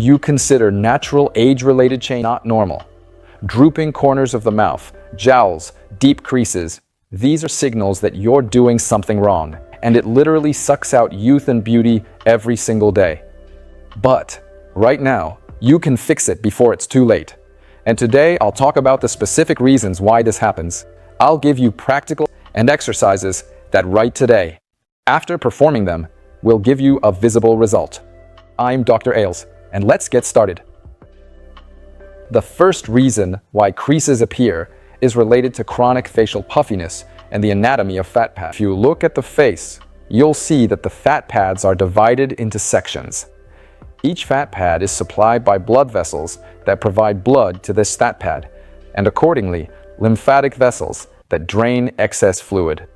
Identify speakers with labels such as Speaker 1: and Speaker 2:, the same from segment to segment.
Speaker 1: You consider natural age-related change not normal. Drooping corners of the mouth, jowls, deep creases. These are signals that you're doing something wrong, and it literally sucks out youth and beauty every single day. But right now, you can fix it before it's too late. And today, I'll talk about the specific reasons why this happens. I'll give you practical and exercises that right today. After performing them, will give you a visible result. I'm Dr. Ailes, and let's get started. The first reason why creases appear is related to chronic facial puffiness and the anatomy of fat pads. If you look at the face, you'll see that the fat pads are divided into sections. Each fat pad is supplied by blood vessels that provide blood to this fat pad, and accordingly, lymphatic vessels that drain excess fluid.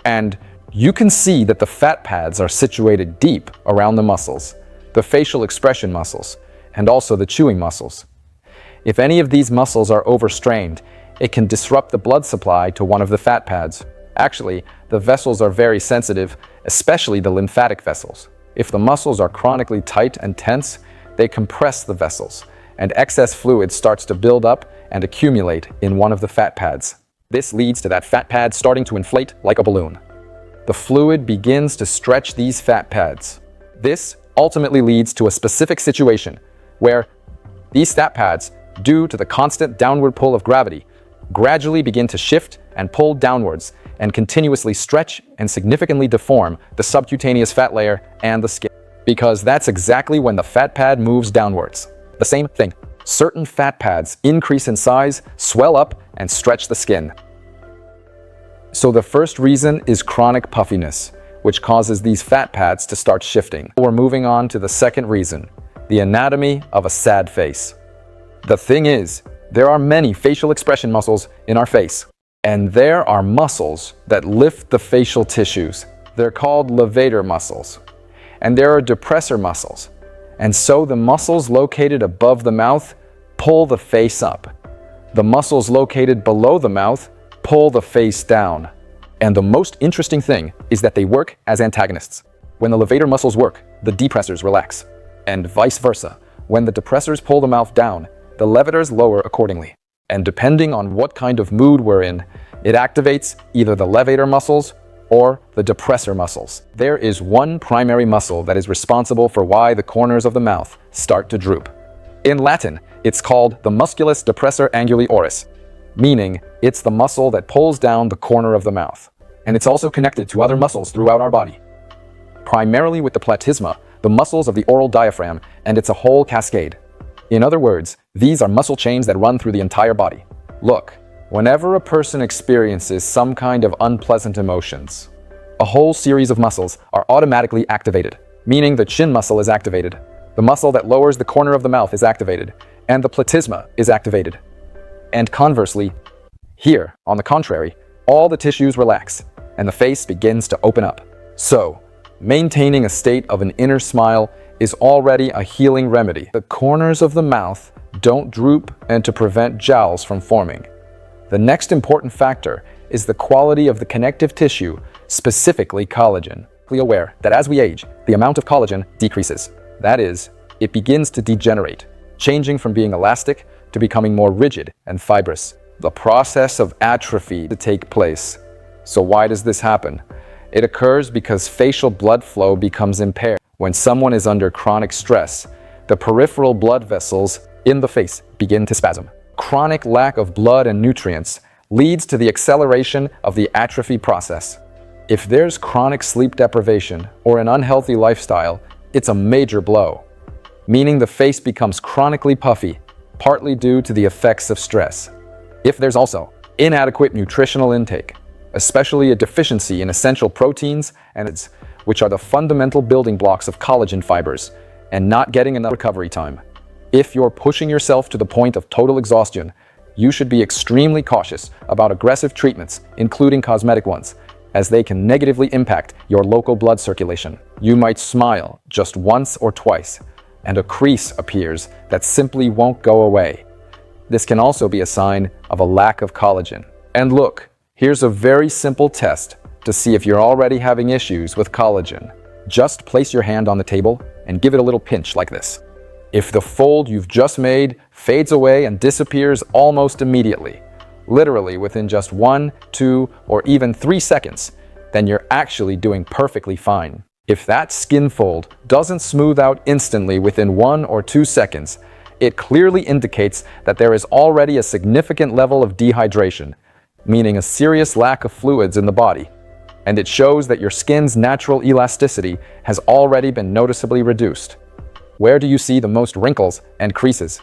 Speaker 1: And you can see that the fat pads are situated deep around the muscles, the facial expression muscles, and also the chewing muscles. If any of these muscles are overstrained, it can disrupt the blood supply to one of the fat pads. Actually, the vessels are very sensitive, especially the lymphatic vessels. If the muscles are chronically tight and tense, they compress the vessels, and excess fluid starts to build up and accumulate in one of the fat pads. This leads to that fat pad starting to inflate like a balloon. The fluid begins to stretch these fat pads. This ultimately leads to a specific situation where these fat pads, due to the constant downward pull of gravity, gradually begin to shift and pull downwards and continuously stretch and significantly deform the subcutaneous fat layer and the skin. Because that's exactly when the fat pad moves downwards. The same thing. Certain fat pads increase in size, swell up, and stretch the skin. So the first reason is chronic puffiness, which causes these fat pads to start shifting. We're moving on to the second reason, the anatomy of a sad face. The thing is, there are many facial expression muscles in our face, and there are muscles that lift the facial tissues. They're called levator muscles, and there are depressor muscles. And so the muscles located above the mouth pull the face up. The muscles located below the mouth pull the face down. And the most interesting thing is that they work as antagonists. When the levator muscles work, the depressors relax. And vice versa. When the depressors pull the mouth down, the levators lower accordingly. And depending on what kind of mood we're in, it activates either the levator muscles or the depressor muscles. There is one primary muscle that is responsible for why the corners of the mouth start to droop. In Latin, it's called the musculus depressor anguli oris, meaning it's the muscle that pulls down the corner of the mouth. And it's also connected to other muscles throughout our body. Primarily with the platysma, the muscles of the oral diaphragm, and it's a whole cascade. In other words, these are muscle chains that run through the entire body. Look, whenever a person experiences some kind of unpleasant emotions, a whole series of muscles are automatically activated, meaning the chin muscle is activated, the muscle that lowers the corner of the mouth is activated, and the platysma is activated. And conversely, here, on the contrary, all the tissues relax, and the face begins to open up. So, maintaining a state of an inner smile is already a healing remedy. The corners of the mouth don't droop and to prevent jowls from forming. The next important factor is the quality of the connective tissue, specifically collagen. Be aware that as we age, the amount of collagen decreases. That is, it begins to degenerate, changing from being elastic to becoming more rigid and fibrous. The process of atrophy to take place. So why does this happen? It occurs because facial blood flow becomes impaired. When someone is under chronic stress, the peripheral blood vessels in the face begin to spasm. Chronic lack of blood and nutrients leads to the acceleration of the atrophy process. If there's chronic sleep deprivation or an unhealthy lifestyle, it's a major blow, meaning the face becomes chronically puffy, partly due to the effects of stress. If there's also inadequate nutritional intake, especially a deficiency in essential proteins and fats, which are the fundamental building blocks of collagen fibers, and not getting enough recovery time. If you're pushing yourself to the point of total exhaustion, you should be extremely cautious about aggressive treatments, including cosmetic ones, as they can negatively impact your local blood circulation. You might smile just once or twice, and a crease appears that simply won't go away. This can also be a sign of a lack of collagen. And look, here's a very simple test to see if you're already having issues with collagen. Just place your hand on the table and give it a little pinch like this. if the fold you've just made fades away and disappears almost immediately, literally within just 1, 2, or even 3 seconds, then you're actually doing perfectly fine. If that skin fold doesn't smooth out instantly within 1 or 2 seconds, it clearly indicates that there is already a significant level of dehydration, meaning a serious lack of fluids in the body. And it shows that your skin's natural elasticity has already been noticeably reduced. Where do you see the most wrinkles and creases?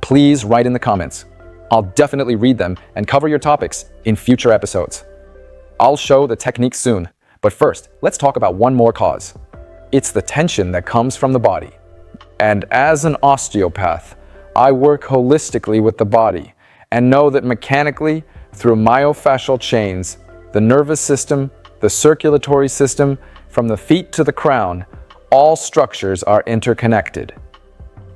Speaker 1: Please write in the comments. I'll definitely read them and cover your topics in future episodes. I'll show the techniques soon, but first, let's talk about one more cause. It's the tension that comes from the body. And as an osteopath, I work holistically with the body and know that mechanically, through myofascial chains, the nervous system, the circulatory system, from the feet to the crown, all structures are interconnected.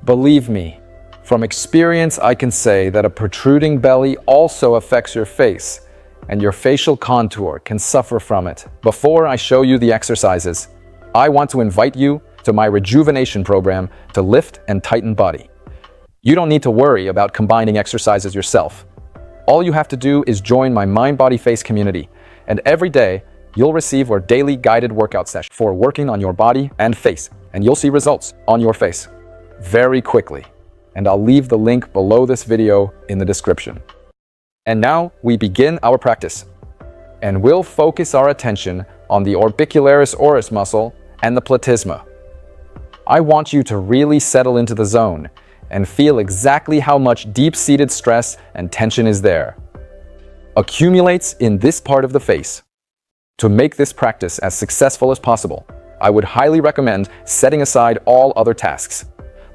Speaker 1: Believe me, from experience I can say that a protruding belly also affects your face, and your facial contour can suffer from it. Before I show you the exercises, I want to invite you to my rejuvenation program to lift and tighten body. You don't need to worry about combining exercises yourself. All you have to do is join my Mind Body Face community, and every day you'll receive our daily guided workout session for working on your body and face, and you'll see results on your face very quickly. And I'll leave the link below this video in the description. And now we begin our practice. And we'll focus our attention on the orbicularis oris muscle and the platysma. I want you to really settle into the zone and feel exactly how much deep-seated stress and tension is there. Accumulates in this part of the face. To make this practice as successful as possible, I would highly recommend setting aside all other tasks,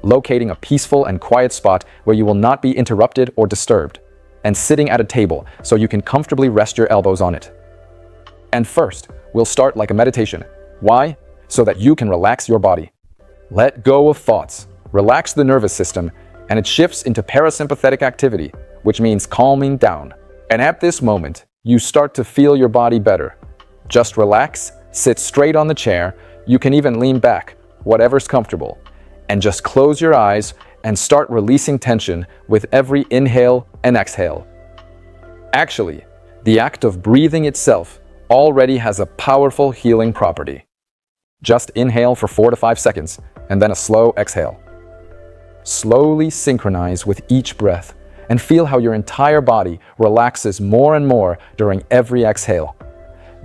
Speaker 1: locating a peaceful and quiet spot where you will not be interrupted or disturbed, and sitting at a table so you can comfortably rest your elbows on it. And first, we'll start like a meditation. Why? So that you can relax your body. Let go of thoughts, relax the nervous system, and it shifts into parasympathetic activity, which means calming down. And at this moment, you start to feel your body better. Just relax, sit straight on the chair, you can even lean back, whatever's comfortable, and just close your eyes and start releasing tension with every inhale and exhale. Actually, the act of breathing itself already has a powerful healing property. Just inhale for 4 to 5 seconds, and then a slow exhale. Slowly synchronize with each breath, and feel how your entire body relaxes more and more during every exhale.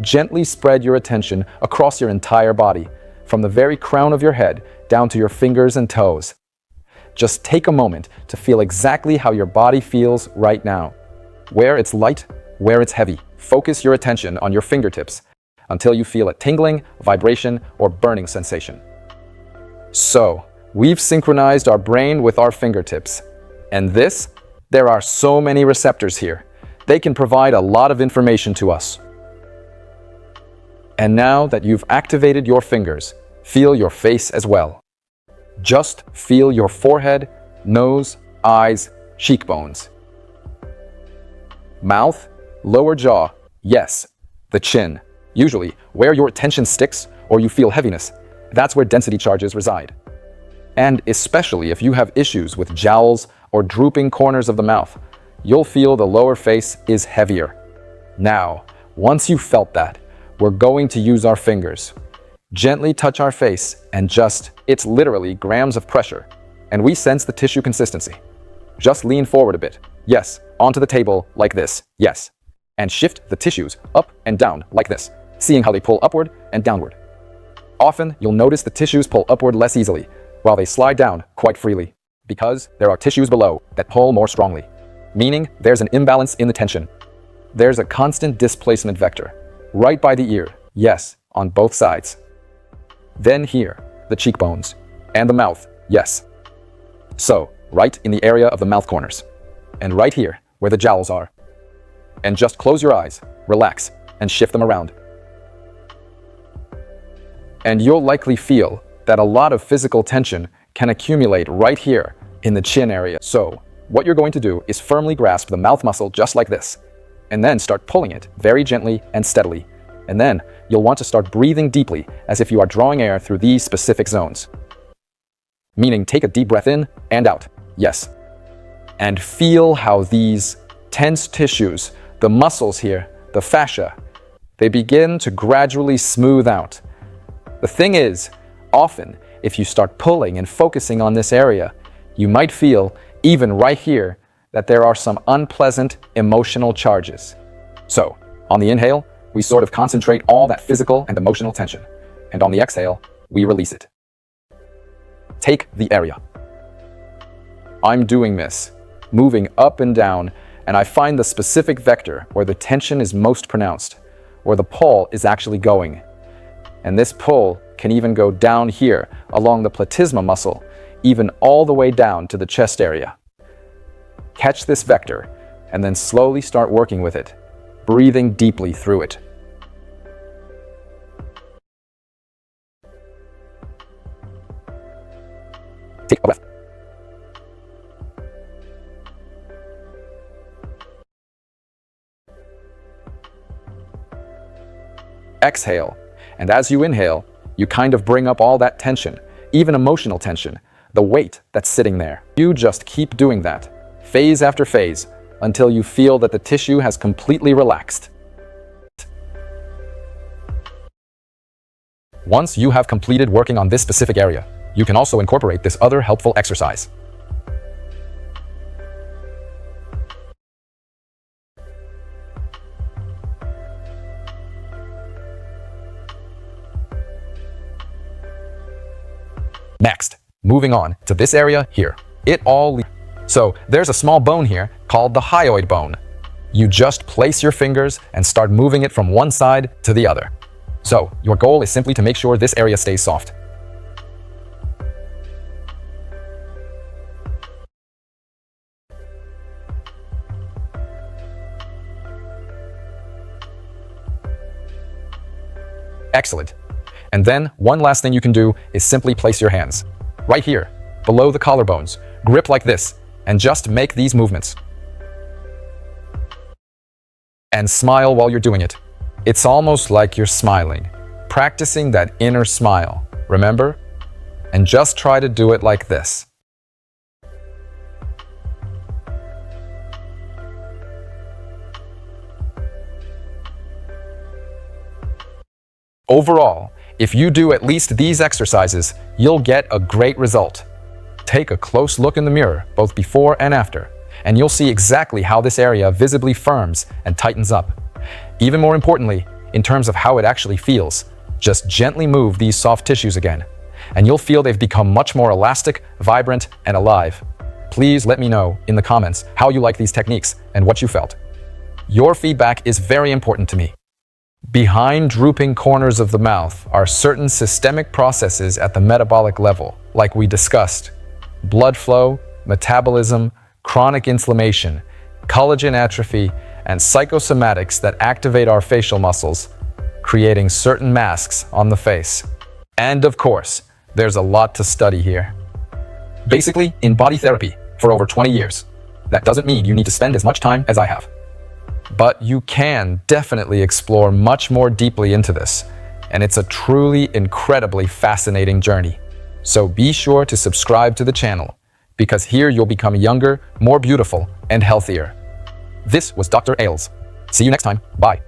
Speaker 1: Gently spread your attention across your entire body, from the very crown of your head down to your fingers and toes. Just take a moment to feel exactly how your body feels right now. Where it's light, where it's heavy. Focus your attention on your fingertips until you feel a tingling, vibration, or burning sensation. So, we've synchronized our brain with our fingertips. And there are so many receptors here. They can provide a lot of information to us. And now that you've activated your fingers, feel your face as well. Just feel your forehead, nose, eyes, cheekbones. Mouth, lower jaw, yes, the chin. Usually, where your attention sticks or you feel heaviness, that's where density charges reside. And especially if you have issues with jowls or drooping corners of the mouth, you'll feel the lower face is heavier. Now, once you've felt that, we're going to use our fingers. Gently touch our face and it's literally grams of pressure, and we sense the tissue consistency. Just lean forward a bit, yes, onto the table like this, yes, and shift the tissues up and down like this, seeing how they pull upward and downward. Often, you'll notice the tissues pull upward less easily, while they slide down quite freely, because there are tissues below that pull more strongly, meaning there's an imbalance in the tension. There's a constant displacement vector, right by the ear, yes, on both sides. Then here, the cheekbones, and the mouth, yes. So, right in the area of the mouth corners, and right here, where the jowls are. And just close your eyes, relax, and shift them around. And you'll likely feel that a lot of physical tension can accumulate right here in the chin area. So, what you're going to do is firmly grasp the mouth muscle just like this, and then start pulling it very gently and steadily. And then, you'll want to start breathing deeply as if you are drawing air through these specific zones. meaning take a deep breath in and out. Yes. And feel how these tense tissues, the muscles here, the fascia, they begin to gradually smooth out. The thing is, often, if you start pulling and focusing on this area, you might feel, even right here, that there are some unpleasant emotional charges. So, on the inhale, we sort of concentrate all that physical and emotional tension. And on the exhale, we release it. Take the area. I'm doing this, moving up and down, and I find the specific vector where the tension is most pronounced, where the pull is actually going. And this pull can even go down here, along the platysma muscle, even all the way down to the chest area. Catch this vector, and then slowly start working with it, breathing deeply through it. Take a breath. Exhale, and as you inhale, you kind of bring up all that tension, even emotional tension, the weight that's sitting there. You just keep doing that, phase after phase, until you feel that the tissue has completely relaxed. Once you have completed working on this specific area, you can also incorporate this other helpful exercise. Next, moving on to this area here. So there's a small bone here called the hyoid bone. You just place your fingers and start moving it from one side to the other. So your goal is simply to make sure this area stays soft. Excellent. And then one last thing you can do is simply place your hands right here, below the collarbones. Grip like this, and just make these movements. And smile while you're doing it. It's almost like you're smiling, practicing that inner smile, remember? And just try to do it like this. Overall, if you do at least these exercises, you'll get a great result. Take a close look in the mirror, both before and after, and you'll see exactly how this area visibly firms and tightens up. Even more importantly, in terms of how it actually feels, just gently move these soft tissues again, and you'll feel they've become much more elastic, vibrant, and alive. Please let me know in the comments how you like these techniques and what you felt. Your feedback is very important to me. Behind drooping corners of the mouth are certain systemic processes at the metabolic level, like we discussed. Blood flow, metabolism, chronic inflammation, collagen atrophy, and psychosomatics that activate our facial muscles, creating certain masks on the face. And of course, there's a lot to study here. Basically, in body therapy for over 20 years. That doesn't mean you need to spend as much time as I have. But you can definitely explore much more deeply into this, and it's a truly incredibly fascinating journey. So be sure to subscribe to the channel, because here you'll become younger, more beautiful, and healthier. This was Dr. Ailes. See you next time. Bye.